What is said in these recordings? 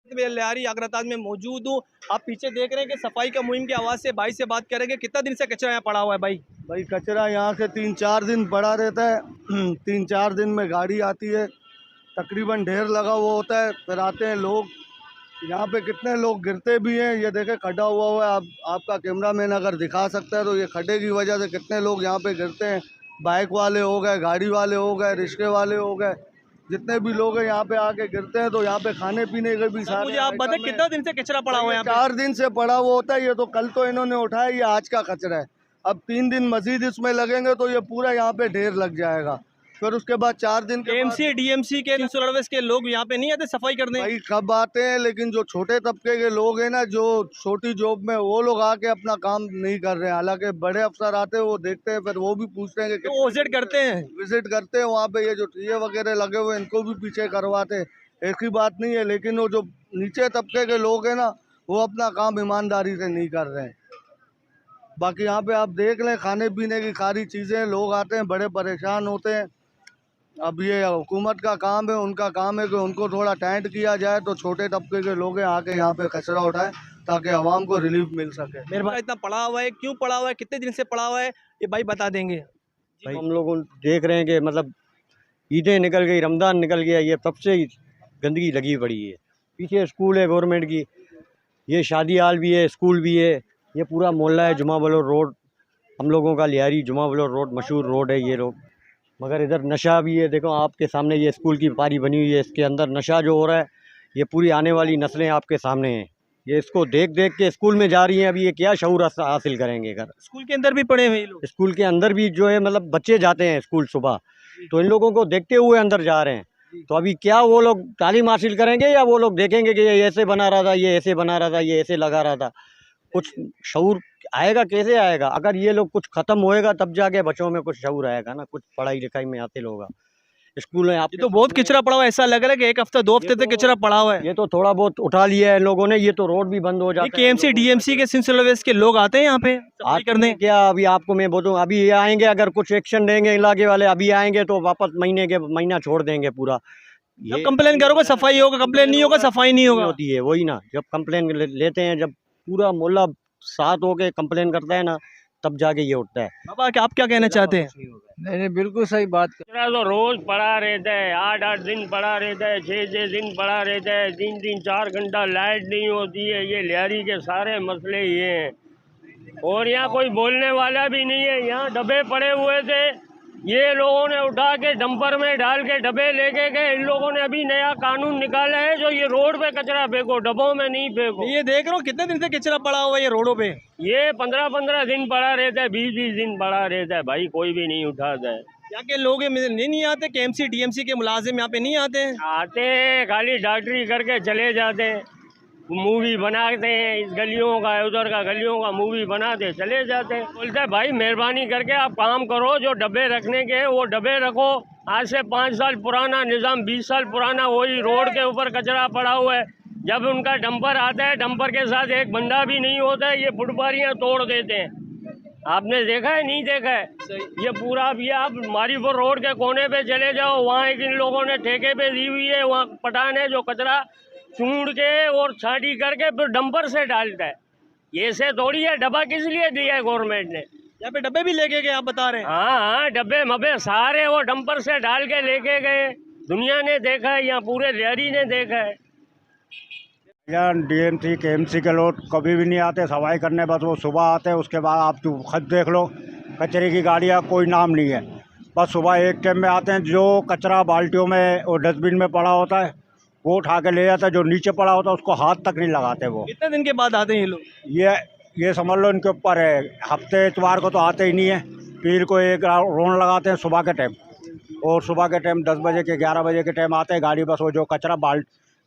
लियारी अग्रताज में मौजूद हूँ। आप पीछे देख रहे हैं कि सफाई का मुहिम की आवाज़ से भाई से बात करेंगे। कितना दिन से कचरा यहाँ पड़ा हुआ है भाई? भाई कचरा यहाँ से 3-4 दिन पड़ा रहता है। 3-4 दिन में गाड़ी आती है, तकरीबन ढेर लगा हुआ होता है, फिर आते हैं लोग। यहाँ पे कितने लोग गिरते भी हैं, ये देखे खड्डा हुआ है। आपका कैमरामैन अगर दिखा सकता है तो ये खड्डे की वजह से कितने लोग यहाँ पे गिरते हैं। बाइक वाले हो गए, गाड़ी वाले हो गए, रिक्शे वाले हो गए, जितने भी लोग हैं यहाँ पे आके गिरते हैं। तो यहाँ पे खाने पीने के भी सारे मुझे आप बताएं कितना दिन से कचरा पड़ा हुआ है यहाँ पे? 4 दिन से पड़ा हुआ होता है। ये तो कल तो इन्होंने उठाया, ये आज का कचरा है। अब 3 दिन मजीद इसमें लगेंगे तो ये पूरा यहाँ पे ढेर लग जाएगा। फिर उसके बाद 4 दिन के एमसी डीएमसी के इंश्योरेंस के लोग यहाँ पे नहीं आते सफाई करने? भाई कब आते हैं, लेकिन जो छोटे तबके के लोग हैं ना, जो छोटी जॉब में, वो लोग आके अपना काम नहीं कर रहे हैं। हालांकि बड़े अफसर आते हैं, वो देखते हैं, फिर वो भी पूछते हैं कि तो विजिट करते हैं। विजिट करते हैं वहाँ पे। ये जो ट्रिये वगैरह लगे हुए हैं, इनको भी पीछे करवाते हैं। एक ही बात नहीं है, लेकिन वो जो नीचे तबके के लोग हैं ना, वो अपना काम ईमानदारी से नहीं कर रहे हैं। बाकी यहाँ पे आप देख लें, खाने पीने की सारी चीज़ें, लोग आते हैं बड़े परेशान होते हैं। अब ये हुकूमत का काम है, उनका काम है कि उनको थोड़ा टाइट किया जाए तो छोटे तबके के लोग हैं आके यहाँ पे कचरा उठाए ताकि आवाम को रिलीफ मिल सके। मेरे भाई इतना पड़ा हुआ है, क्यों पड़ा हुआ है, कितने दिन से पड़ा हुआ है, ये भाई बता देंगे। भाई हम लोग देख रहे हैं कि मतलब ईदें निकल गई, रमज़ान निकल गया, ये तब से ही गंदगी लगी पड़ी है। पीछे स्कूल है गवर्नमेंट की, ये शादी हाल भी है, स्कूल भी है, ये पूरा मोहल्ला है। जुमा बलोर रोड हम लोगों का लियारी जुमा बलोर रोड मशहूर रोड है ये लोग। मगर इधर नशा भी है। देखो आपके सामने ये स्कूल की पारी बनी हुई है, इसके अंदर नशा जो हो रहा है, ये पूरी आने वाली नस्लें आपके सामने हैं। ये इसको देख देख के स्कूल में जा रही हैं। अभी ये क्या शऊर हासिल करेंगे? घर स्कूल के अंदर भी पड़े हुए ये लोग? स्कूल के अंदर भी जो है मतलब बच्चे जाते हैं स्कूल सुबह, तो इन लोगों को देखते हुए अंदर जा रहे हैं। तो अभी क्या वो लोग तालीम हासिल करेंगे या वो लोग देखेंगे कि ये ऐसे बना रहा था, ये ऐसे बना रहा था, ये ऐसे लगा रहा था? कुछ शऊर आएगा? कैसे आएगा? अगर ये लोग कुछ ख़त्म होएगा तब जाके बच्चों में कुछ शऊर आएगा ना, कुछ पढ़ाई लिखाई में हासिल होगा। स्कूल में आप तो बहुत कचरा पड़ा हुआ है, ऐसा लग रहा है कि एक हफ्ता 2 हफ्ते से कचरा पड़ा हुआ है। ये तो थोड़ा बहुत उठा लिया है इन लोगों ने, ये तो रोड भी बंद हो जाता है। केएमसी डीएमसी के सिंसिलवेस के लोग आते हैं यहाँ पे सफाई करने? क्या अभी आपको मैं बोलूँ, अभी ये आएंगे, अगर कुछ एक्शन लेंगे इलाके वाले, अभी आएंगे तो वापस महीना छोड़ देंगे पूरा। ये कंप्लेन करोगे सफाई होगा, कंप्लेन नहीं होगा सफाई नहीं होगा। होती है वही ना, जब कंप्लेन लेते हैं, जब पूरा मोहल्ला साथ होके कंप्लेन करता है ना, तब जाके ये उठता है। बाबा आप क्या कहना चाहते हैं? नहीं बिल्कुल सही बात। कचरा तो रोज पड़ा रहता है, 8-8 दिन पड़ा रहता है, 6-6 दिन पड़ा रहता है, 3-3 4 घंटा लाइट नहीं होती है। ये लियारी के सारे मसले ये हैं। और यहाँ कोई बोलने वाला भी नहीं है। यहाँ डब्बे पड़े हुए थे, ये लोगों ने उठा के डंपर में डाल के डब्बे लेके गए। इन लोगों ने अभी नया कानून निकाला है जो ये रोड पे कचरा फेंको, डब्बों में नहीं फेंको। ये देख रहा हूँ कितने दिन से कचरा पड़ा हुआ है ये रोडों पे। ये 15-15 दिन पड़ा रहता है, 20-20 दिन पड़ा रहता है भाई, कोई भी नहीं उठाता है। यहाँ के लोग नहीं आते? केएमसी डीएमसी के मुलाजिम यहाँ पे नहीं आते हैं? आते हैं, खाली डॉक्टरी करके चले जाते हैं, मूवी बनाते हैं। इस गलियों का उधर का गलियों का मूवी बनाते चले जाते हैं। बोलते हैं भाई मेहरबानी करके आप काम करो, जो डब्बे रखने के हैं वो डब्बे रखो। आज से 5 साल पुराना निज़ाम, 20 साल पुराना वही रोड के ऊपर कचरा पड़ा हुआ है। जब उनका डंपर आता है, डंपर के साथ एक बंदा भी नहीं होता है, ये फुटपारियाँ तोड़ देते हैं। आपने देखा है? नहीं देखा है? ये पूरा भी आप मारीपुर रोड के कोने पे चले जाओ, वहाँ एक इन लोगों ने ठेके पे दी हुई है, वहाँ पठान है जो कचरा चूड़ के और छाटी करके फिर डंपर से डालता है। ये से थोड़ी है। डब्बा किस लिए दिया है गवर्नमेंट ने? यहाँ पे डब्बे भी लेके गए आप बता रहे हैं? हाँ, डब्बे मब्बे सारे वो डंपर से डाल के लेके गए। दुनिया ने देखा है, यहाँ पूरे लियारी ने देखा है। यहाँ डीएमसी केएमसी के लोग कभी भी नहीं आते सफाई करने, बस वो सुबह आते हैं। उसके बाद आप तो खुद देख लो, कचरे की गाड़ियाँ कोई नाम नहीं है। बस सुबह एक टाइम में आते हैं, जो कचरा बाल्टियों में और डस्टबिन में पड़ा होता है वो उठा के ले जाता है, जो नीचे पड़ा होता है उसको हाथ तक नहीं लगाते वो। कितने दिन के बाद आते हैं ये लोग? ये समझ लो इनके ऊपर है। हफ्ते इतवार को तो आते ही नहीं है, पीर को एक राउंड लगाते हैं सुबह के टाइम, और सुबह के टाइम 10 बजे के 11 बजे के टाइम आते हैं गाड़ी, बस वो जो कचरा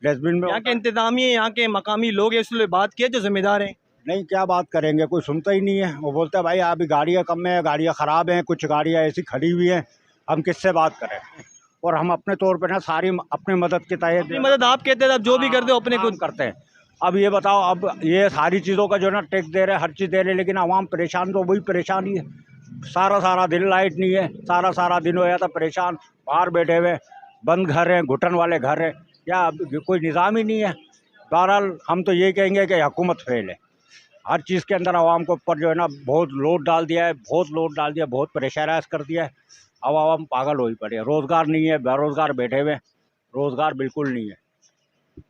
डस्टबिन में। यहाँ के इंतजामिया, यहाँ के मकामी लोग इसलिए बात किए जो जिम्मेदार हैं? नहीं, क्या बात करेंगे, कोई सुनता ही नहीं है। वो बोलते हैं भाई अभी गाड़ियाँ कम है, गाड़ियाँ ख़राब हैं, कुछ गाड़ियाँ ऐसी खड़ी हुई हैं, हम किससे बात करें। और हम अपने तौर पे ना सारी अपनी मदद के तहत, मदद आप कहते हैं, आप जो भी करते हो अपने खुद करते हैं। अब ये बताओ, अब ये सारी चीज़ों का जो ना टैक्स दे रहे हैं, हर चीज़ दे रहे हैं, लेकिन आवाम परेशान तो वही परेशानी है। सारा दिन लाइट नहीं है, सारा दिन हो जाता परेशान, बाहर बैठे हुए, बंद घर हैं, घुटन वाले घर हैं, क्या कोई निज़ाम ही नहीं है। बहरहाल हम तो ये कहेंगे कि हुकूमत फेल है, हर चीज़ के अंदर आवाम को ऊपर जो है ना बहुत लोड डाल दिया है, बहुत लोड डाल दिया, बहुत प्रेशराइज कर दिया है। अब आवाम पागल हो ही पड़े, रोज़गार नहीं है, बेरोज़गार बैठे हुए, रोज़गार बिल्कुल नहीं है।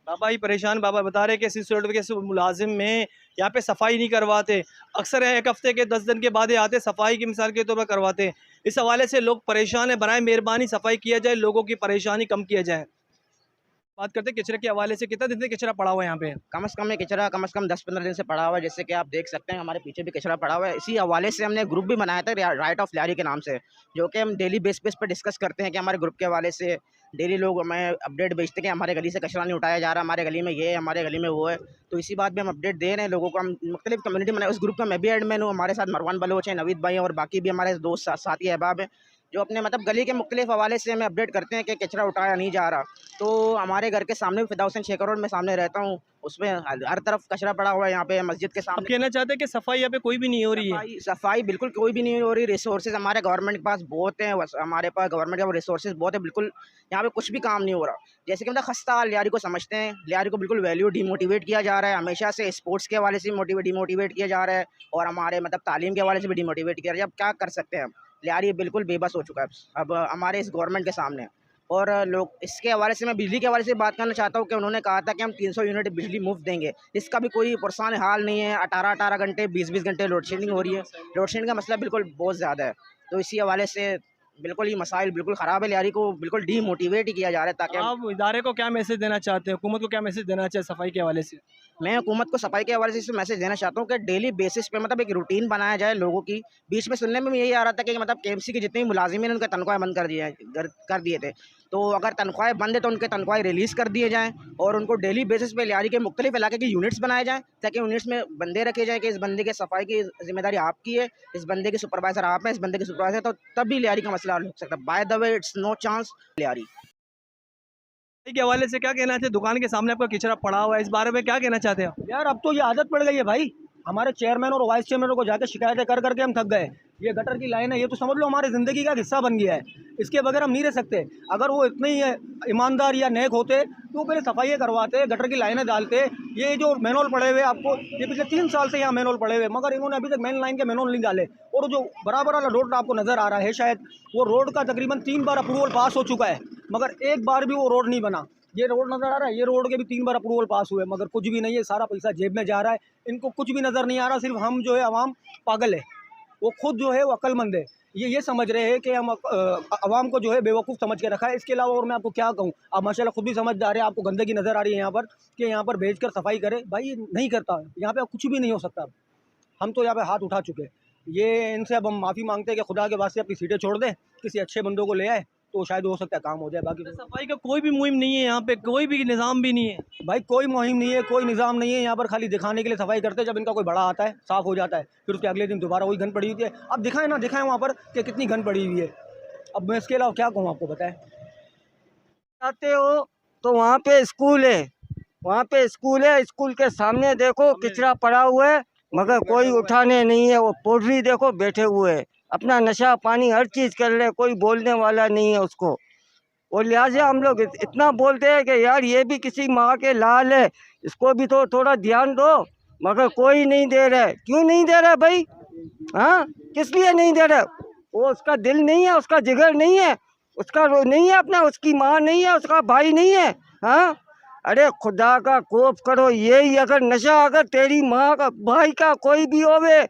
बाबा ही परेशान, बाबा बता रहे कि सिलसिले के मुलाजिम में यहाँ पे सफाई नहीं करवाते, अक्सर एक हफ्ते के 10 दिन के बाद ही आते, सफाई की मिसाल के तौर पर करवाते हैं। इस हवाले से लोग परेशान हैं, बराए मेहरबानी सफाई किया जाए, लोगों की परेशानी कम किया जाए। बात करते हैं कचरे के हवाले से, कितना दिन से कचरा पड़ा हुआ है यहाँ पे? कम से कम ये कचरा कम से कम 10-15 दिन से पड़ा हुआ है। जैसे कि आप देख सकते हैं हमारे पीछे भी कचरा पड़ा हुआ है। इसी हवाले से हमने ग्रुप भी बनाया था राइट ऑफ लियारी के नाम से, जो कि हम डेली बेस पे डिस्कस करते हैं कि हमारे ग्रुप के हवाले से डेली लोग हमें अपडेट भेजते हैं कि हमारे गली से कचरा नहीं उठाया जा रहा, हमारे गली में ये है, हमारे गली में वो है। तो इसी बात पे हम अपडेट दे रहे हैं लोगों को। हम मुख्तलिफ कम्युनिटी बनाए, उस ग्रुप का मैं भी एडमिन हूँ, हमारे साथ मरवान बलोच है, नवीद भाई हैं और बाकी भी हमारे दोस्त साथी अहबाब हैं, जो अपने मतलब गली के मुख्तलिफ हवाले से हमें अपडेट करते हैं कि कचरा उठाया नहीं जा रहा। तो हमारे घर के सामने फिदा हुसैन 6 करोड़ में सामने रहता हूँ, उसमें हर तरफ कचरा पड़ा हुआ है। यहाँ पे मस्जिद के आप सामने कहना चाहते हैं कि सफाई यहाँ पे कोई भी नहीं हो रही है? सफाई बिल्कुल कोई भी नहीं हो रही। रिसोर्सेज हमारे गवर्नमेंट के पास बहुत हैं, हमारे पास गवर्नमेंट के रिसोर्सेज बहुत है, बिल्कुल यहाँ पे कुछ भी काम नहीं हो रहा। जैसे कि मतलब खस्ता लियारी को समझते हैं, लियारी को बिल्कुल वैल्यू डिमोटिवेट किया जा रहा है, हमेशा से स्पोर्ट्स के हवाले से डिमोटिवेट किया जा रहा है और हमारे मतलब तालीम के हवाले से भी डिमोटिवेट किया जा रहा है। अब क्या कर सकते हैं हम, लियारी बिल्कुल बेबस हो चुका है अब हमारे इस गवर्नमेंट के सामने। और लोग इसके हवाले से मैं बिजली के हवाले से बात करना चाहता हूँ कि उन्होंने कहा था कि हम 300 यूनिट बिजली मुफ्त देंगे, इसका भी कोई परेशान हाल नहीं है। 18 घंटे 20 घंटे लोड शेडिंग हो रही है। लोड शेडिंग का मसला बिल्कुल बहुत ज़्यादा है। तो इसी हवाले से बिल्कुल ही मसाइल बिल्कुल ख़राब है, लियारी को बिल्कुल डीमोटिवेट ही किया जा रहा है। ताकि आप इदारे को क्या मैसेज देना चाहते हैं, हुकूमत को क्या मैसेज देना चाहिए सफाई के हवाले से? मैं हुकूमत को सफाई के हवाले से इस मैसेज देना चाहता हूँ कि डेली बेसिस पे मतलब एक रूटीन बनाया जाए लोगों की। बीच में सुनने में यही आ रहा था कि मतलब केएमसी के जितने भी मुलाजिम हैं उनके तनख्वाहें बंद कर दिए थे। तो अगर तनख्वाहें बंद है तो उनके तनख्वाहें रिलीज़ कर दिए जाएँ और उनको डेली बेसिस पे लियारी के मुख्तलिफ इलाके की यूनिट्स बनाए जाएँ, ताकि यूनिट्स में बंदे रखे जाएँ कि इस बंदे के सफाई की जिम्मेदारी आपकी है, इस बंदे के सुपरवाइज़र आप हैं, इस बंदे के सुपरवाइज़र, तो तब भी लियारी का मसला हल हो सकता है। By the way it's no chance Lyari. सफाई के हवाले से क्या कहना चाहिए? दुकान के सामने आपका कचरा पड़ा हुआ है, इस बारे में क्या कहना चाहते हैं? यार अब तो ये आदत पड़ गई है भाई, हमारे चेयरमैन और वाइस चेयरमैन को जाकर शिकायतें कर करके हम थक गए। ये गटर की लाइन है, ये तो समझ लो हमारी ज़िंदगी का हिस्सा बन गया है, इसके बगैर हम नहीं रह सकते। अगर वो इतने ही ईमानदार या नेक होते तो पहले सफाई करवाते, गटर की लाइनें डालते। ये जो मैनुअल पड़े हुए आपको, ये पिछले 3 साल से यहाँ मैनुअल पड़े हुए, मगर इन्होंने अभी तक मेन लाइन के मैनुअल नहीं डाले। और जो बराबर वाला रोड आपको नज़र आ रहा है शायद, वो रोड का तकरीबन 3 बार अप्रूवल पास हो चुका है, मगर एक बार भी वो रोड नहीं बना। ये रोड नज़र आ रहा है, ये रोड के भी 3 बार अप्रूवल पास हुए, मगर कुछ भी नहीं है, सारा पैसा जेब में जा रहा है, इनको कुछ भी नज़र नहीं आ रहा। सिर्फ हम जो है आवाम पागल है, वो खुद जो है वो अक्लमंद है, ये समझ रहे हैं कि हम आवाम को जो है बेवकूफ़ समझ के रखा है। इसके अलावा और मैं आपको क्या कहूँ, आप माशाल्लाह खुद भी समझदार है, आपको गंदगी नज़र आ रही है यहाँ पर कि यहाँ पर भेज कर सफाई करे, भाई नहीं करता, यहाँ पे कुछ भी नहीं हो सकता। हम तो यहाँ पे हाथ उठा चुके हैं। ये इनसे अब हम माफ़ी मांगते हैं कि खुदा के वास्ते अपनी सीटें छोड़ दें, किसी अच्छे बंदों को ले आए तो शायद हो सकता है काम हो जाए। बाकी सफाई का कोई भी मुहिम नहीं है यहाँ पे, कोई भी निज़ाम भी नहीं है भाई, कोई मुहिम नहीं है, कोई निज़ाम नहीं है यहाँ पर, खाली दिखाने के लिए सफाई करते हैं। जब इनका कोई बड़ा आता है, साफ़ हो जाता है, फिर उसके अगले दिन दोबारा वही गंद पड़ी हुई है। अब दिखाएं ना दिखाएं वहाँ पर कि कितनी गंद पड़ी हुई है। अब मैं इसके अलावा क्या कहूँ आपको, बताएं। आते हो तो वहाँ पे स्कूल है, वहाँ पे स्कूल है, स्कूल के सामने देखो कचरा पड़ा हुआ है, मगर कोई उठाने नहीं है। वो पौधरी देखो बैठे हुए हैं, अपना नशा पानी हर चीज़ कर रहे, कोई बोलने वाला नहीं है उसको। और लिहाजा हम लोग इतना बोलते हैं कि यार ये भी किसी माँ के लाल है, इसको भी तो थोड़ा ध्यान दो, मगर कोई नहीं दे रहा है। क्यों नहीं दे रहा है भाई? हाँ, किस लिए नहीं दे रहा? वो उसका दिल नहीं है, उसका जिगर नहीं है, उसका नहीं है अपना, उसकी माँ नहीं है, उसका भाई नहीं है। हाँ, अरे खुदा का खौफ करो। यही अगर नशा अगर तेरी माँ का भाई का कोई भी होवे,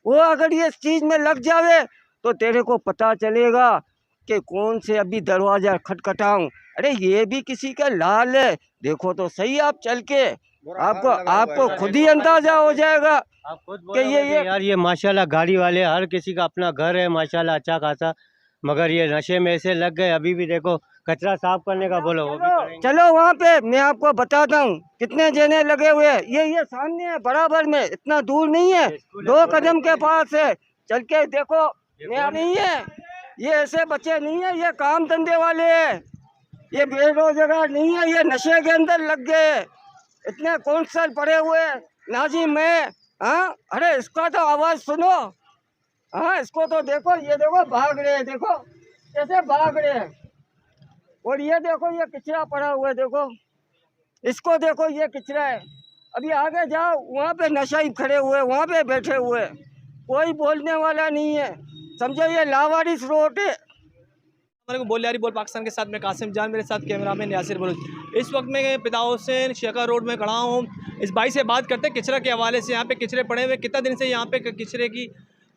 वो अगर ये चीज़ में लग जावे तो तेरे को पता चलेगा कि कौन से अभी दरवाज़ा खटखटाऊं। अरे ये भी किसी का लाल है, देखो तो सही आप चल के, आपको खुद ही अंदाजा हो जाएगा कि ये यार ये माशाल्लाह गाड़ी वाले हर किसी का अपना घर है माशाल्लाह अच्छा खासा, मगर ये नशे में ऐसे लग गए। अभी भी देखो कचरा साफ करने का बोलो, वो भी करेंगे। चलो वहाँ पे मैं आपको बताता हूँ कितने जने लगे हुए हैं। ये सामने है, बराबर में, इतना दूर नहीं है, 2 कदम के पास है, चल के देखो। मैं नहीं है, ये ऐसे बच्चे नहीं है, ये काम धंधे वाले हैं, ये बेरोजगार नहीं है, ये नशे के अंदर लग गए। इतने कौंसल पड़े हुए नाजिम में। हाँ, अरे इसका तो आवाज़ सुनो। हाँ, इसको तो देखो, ये देखो भाग रहे हैं, देखो कैसे भाग रहे हैं। और ये देखो ये कचरा पड़ा हुआ है, देखो इसको देखो ये कचरा है। अभी आगे जाओ वहाँ पे नशाई खड़े हुए, वहाँ पे बैठे हुए, कोई बोलने वाला नहीं है। समझो ये लावारिस रोड है। हमारे को बोल यारी बोल पाकिस्तान के साथ में कासिम जान, मेरे साथ कैमरामैन यासिर बलोच। इस वक्त मैं पिता हुसैन शेखा रोड में खड़ा हूँ। इस भाई से बात करते हैं कचरा के हवाले से। यहाँ पे कचरे पड़े हुए, कितना दिन से यहाँ पे कचरे की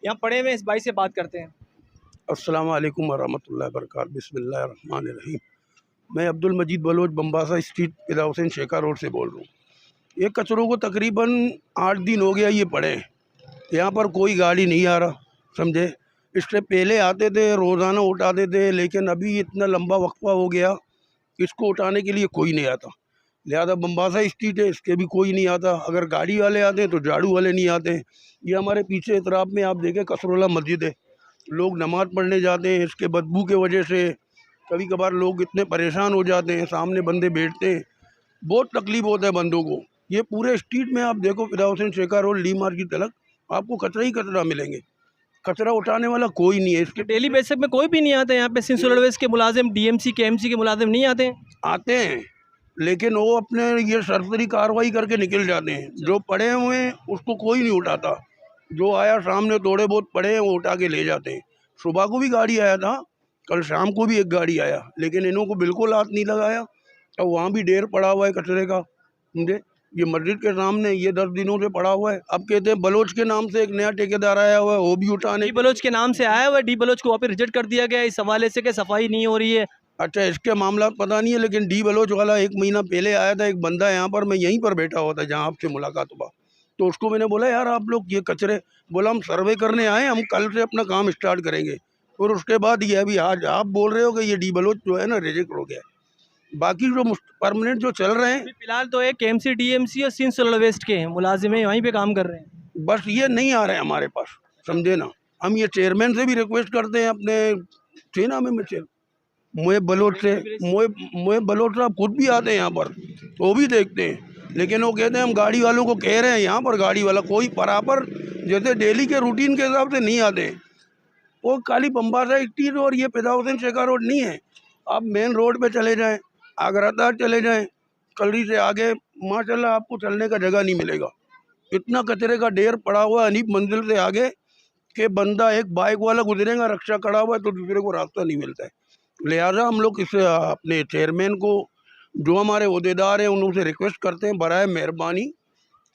यहाँ पड़े हुए, इस भाई से बात करते हैं। अस्सलाम वालेकुम वरहमतुल्लाहि वबरकातुहू। बिस्मिल्लाहिर्रहमानिर्रहीम। मैं अब्दुल मजीद बलोच बम्बासा स्ट्रीट पिता हुसैन शेखा रोड से बोल रहा हूँ। ये कचरों को तकरीबन 8 दिन हो गया ये पड़े हैं। यहाँ पर कोई गाड़ी नहीं आ रहा, समझे। इससे पहले आते थे, रोज़ाना उठाते थे, लेकिन अभी इतना लंबा वक्फा हो गया इसको उठाने के लिए कोई नहीं आता। लिहाजा बम्बासा स्ट्रीट है, इसके भी कोई नहीं आता। अगर गाड़ी वाले आते हैं तो झाड़ू वाले नहीं आते हैं। ये हमारे पीछे इतराब में आप देखें कसरोला मस्जिद है, लोग नमाज़ पढ़ने जाते हैं, इसके बदबू के वजह से कभी कभार लोग इतने परेशान हो जाते हैं। सामने बंदे बैठते हैं, बहुत तकलीफ होता है बंदों को। ये पूरे स्ट्रीट में आप देखो, पिता हुसैन शेखा रोड ली मार्केट तक आपको कचरा ही कचरा मिलेंगे। कचरा उठाने वाला कोई नहीं है। इसके डेली बेसिस में कोई भी नहीं आता यहाँ पे। सिंध रोडवेज के मुलाजिम, डीएमसी के एमसी के मुलाजिम नहीं आते हैं? आते हैं, लेकिन वो अपने ये सरसरी कार्रवाई करके निकल जाते हैं। जो पड़े हुए हैं उसको कोई नहीं उठाता। जो आया सामने थोड़े बहुत पड़े हैं वो उठा के ले जाते हैं। सुबह को भी गाड़ी आया था, कल शाम को भी एक गाड़ी आया, लेकिन इन्हों को बिल्कुल हाथ नहीं लगाया। और वहाँ भी ढेर पड़ा हुआ है कचरे का, समझे। ये मस्जिद के सामने ये 10 दिनों से पड़ा हुआ है। अब कहते हैं बलोच के नाम से एक नया ठेकेदार आया हुआ है, वो भी उठाने। डी बलोच के नाम से आया हुआ है, डी बलोच को वापस रिजेक्ट कर दिया गया इस हवाले से कि सफाई नहीं हो रही है। अच्छा, इसके मामला पता नहीं है, लेकिन डी बलोच वाला 1 महीना पहले आया था एक बंदा यहाँ पर। मैं यहीं पर बैठा हुआ था जहाँ आपसे मुलाकात हुआ, तो उसको मैंने बोला यार आप लोग ये कचरे, बोला हम सर्वे करने आए, हम कल से अपना काम स्टार्ट करेंगे। और उसके बाद ये अभी आज आप बोल रहे हो कि ये डी बलोच जो है ना रिजेक्ट हो गया। बाकी जो परमानेंट जो चल रहे हैं, फिलहाल तो एक केएमसी डीएमसी और सिंध रोडवेज के हैं मुलाजिम हैं, वहीं पे काम कर रहे हैं। बस ये नहीं आ रहे हैं हमारे पास, समझे ना। हम ये चेयरमैन से भी रिक्वेस्ट करते हैं, अपने थे ना में मोए बलोच से, मोए बलोच साहब खुद भी आते हैं यहाँ पर, वो भी देखते हैं। लेकिन वो कहते हैं हम गाड़ी वालों को कह रहे हैं, यहाँ पर गाड़ी वाला कोई बराबर जैसे डेली के रूटीन के हिसाब से नहीं आते। वो खाली बम्बासा स्ट्रीट और ये पिता हुसैन शेखा रोड नहीं है, आप मेन रोड पे चले जाएं, आगरातार चले जाएं, कलरी से आगे माशाल्लाह आपको चलने का जगह नहीं मिलेगा। इतना कचरे का ढेर पड़ा हुआ है अनीप मंजिल से आगे कि बंदा एक बाइक वाला गुजरेगा, रक्षा खड़ा हुआ है तो दूसरे को रास्ता नहीं मिलता है। लिहाजा हम लोग इस अपने चेयरमैन को, जो हमारे ओहदेदार हैं, उनसे रिक्वेस्ट करते हैं बराए मेहरबानी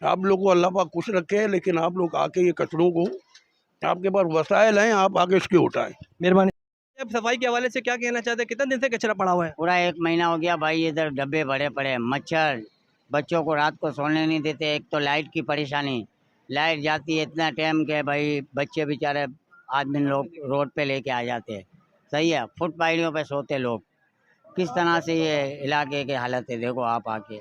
आप लोग को अल्लाह पाक खुश रखे, लेकिन आप लोग आके ये कचरों को, आपके पास वसाइल हैं, आप आके इसके उठाएं, मेहरबानी। अब सफाई के हवाले से क्या कहना चाहते हैं? कितना दिन से कचरा पड़ा हुआ है? पूरा 1 महीना हो गया भाई। इधर डब्बे भरे पड़े हैं, मच्छर, बच्चों को रात को सोने नहीं देते। एक तो लाइट की परेशानी, लाइट जाती है इतना टाइम के भाई बच्चे बेचारे आदमी लोग रोड पे लेके आ जाते हैं। सही है, फुट पाइलियों पे सोते लोग। किस तरह से ये इलाके की हालत है देखो आप आके।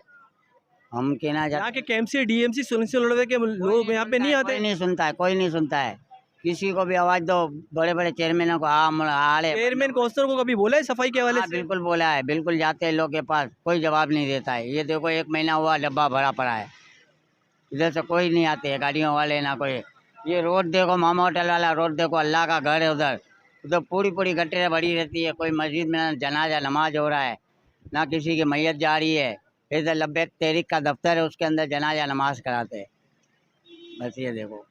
हम कहना चाहते, यहाँ के केएमसी डीएमसी सिंध रोडवेज के लोग यहाँ पे नहीं आते? कोई नहीं सुनता है, कोई नहीं सुनता है। किसी को भी आवाज़ दो, बड़े बड़े चेयरमैनों को आड़े चेयरमैन कौंसलर को कभी बोला है सफाई के हवाले से? बिल्कुल बोला है, बिल्कुल जाते हैं लोग के पास, कोई जवाब नहीं देता है। ये देखो 1 महीना हुआ डब्बा भरा पड़ा है, इधर से कोई नहीं आते हैं, गाड़ियों वाले ना कोई। ये रोड देखो, मामा होटल वाला रोड देखो, अल्लाह का घर है उधर, उधर पूरी पूरी गटरें भरी रहती है। कोई मस्जिद में जनाजा नमाज हो रहा है, ना किसी की मैयत जा रही है। इधर लब्बैक तहरीक का दफ्तर है, उसके अंदर जनाजा नमाज कराते हैं। बस ये देखो।